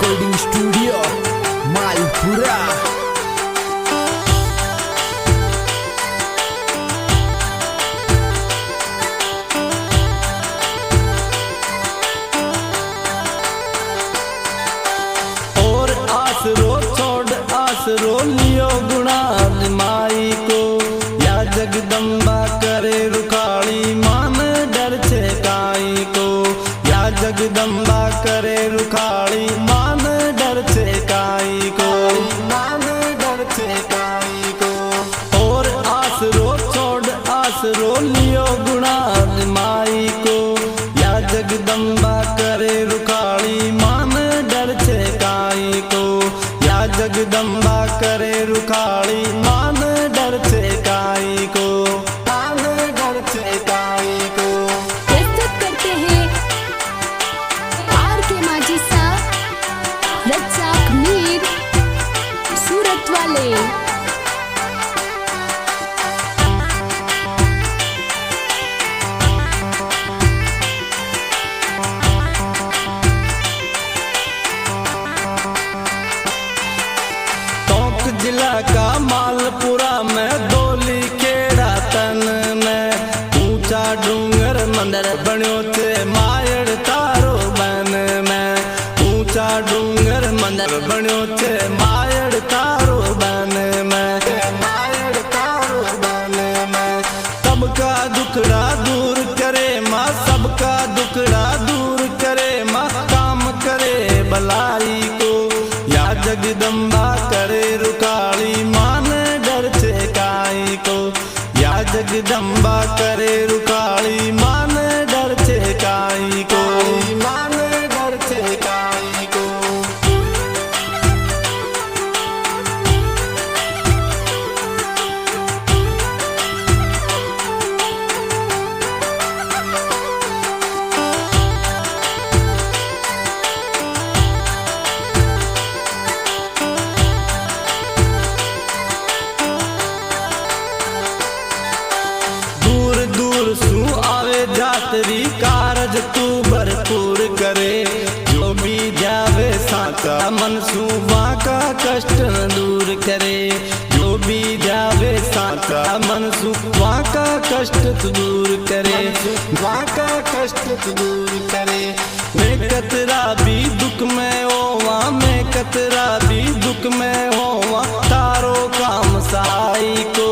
Recording studio Malpura. और आसरो छोड़ आसरो लियो गुणा माई को, या जगदम्बा करे रुकाली मान डर छे काई को, या जगदम्बा करे रुकाली मान डर छे काई को, मान डर छे काई को। और आसरो छोड़ आसरो लियो गुणा माई को, या जगदम्बा करे रुकाली मान डर छे काई को, या जगदम्बा करे रुकाली मान डर छे काई को, मान डर छे काई को। प्रस्तुत करते हैं आर के माझी साहब, रज्जाक मीर, सूरत वाले। जिला का मालपुरा में डोली खेड़ा तन में, ऊंचा डूंगर मंदिर बन्यो छे मायड़ तारो बन में, ऊंचा डूंगर मंदिर बन्यो छे मायड़ तारो बन में, मायड़ तारो बन में। सबका दुखड़ा दूर करे माँ, सबका दुखड़ा दूर करे माँ, काम करे भलाई को, या जगदम्बा करे रुकाली मान डर छे काई को, या जगदम्बा करे रुकाली मान डर छे काई को, मान डर छे काई को। सू आवे जातरी कारज तू भरपूर करे, जो भी जावे साका मन सू वाका कष्ट दूर करे, जो भी जावे साका मन सू वाका कष्ट दूर करे, वाका कष्ट दूर करे। मैं कतरा भी दुख में होवा, मैं कतरा भी दुख में होवा, तारो काम सहाय को,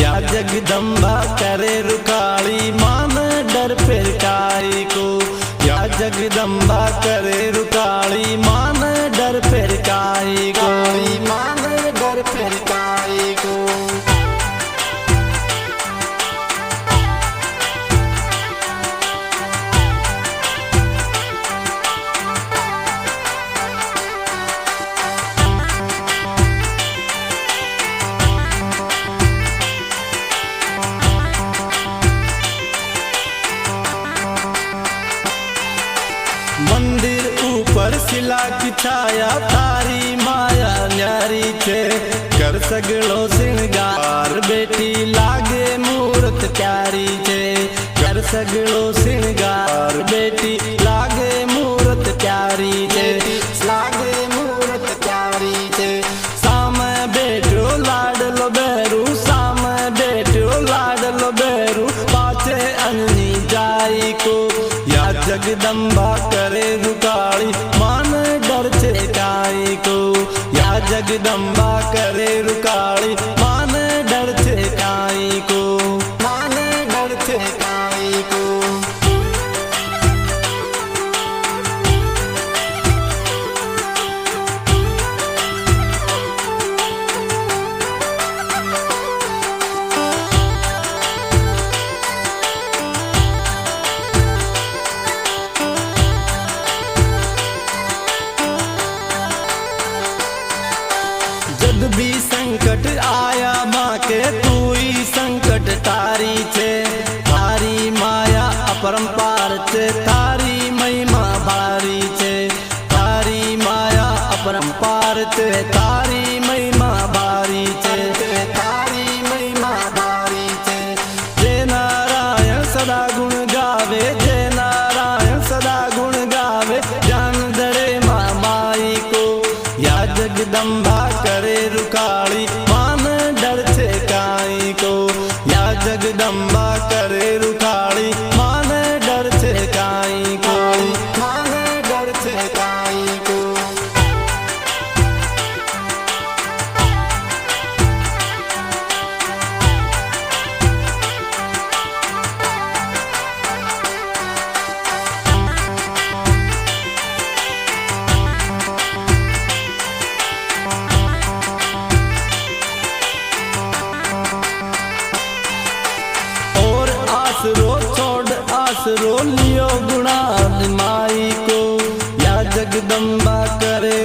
या जगदम्बा करे रुकाली मान डर फिर काई को, या जगदम्बा करे रुकाली मान डर फिर काई को, मान डर फिर काई को। मंदिर ऊपर शिला की छाया, थारी माया न्यारी छे, कर सगलो श्रृंगार बेटी लागे मूर्त प्यारी छे, कर सगलो श्रृंगार बेटी लागे मूर्त प्यारी छे, लागे मूर्त प्यारी छे। सामे बेटो लाडलो बेरू, सामे बेटो लाडलो बेरू, पाछे अन्नी जाई को, या जगदम्बा करे रुकाली मान डर छे काई को, या जगदम्बा करे रुकाली मान डर छे काई को, मान डर छे काई को। जब भी संकट आया माँ के तू ही संकट तारी छे, तारी माया अपरंपार छे, तारी महिमा भारी छे, तारी माया अपरंपार छे, तारी महिमा भारी छे, तारी महिमा भारी छे। जय नारायण सदा गुण गावे, जय नारायण सदा गुण गावे, जान धरे माँ माई जगदम्बा करे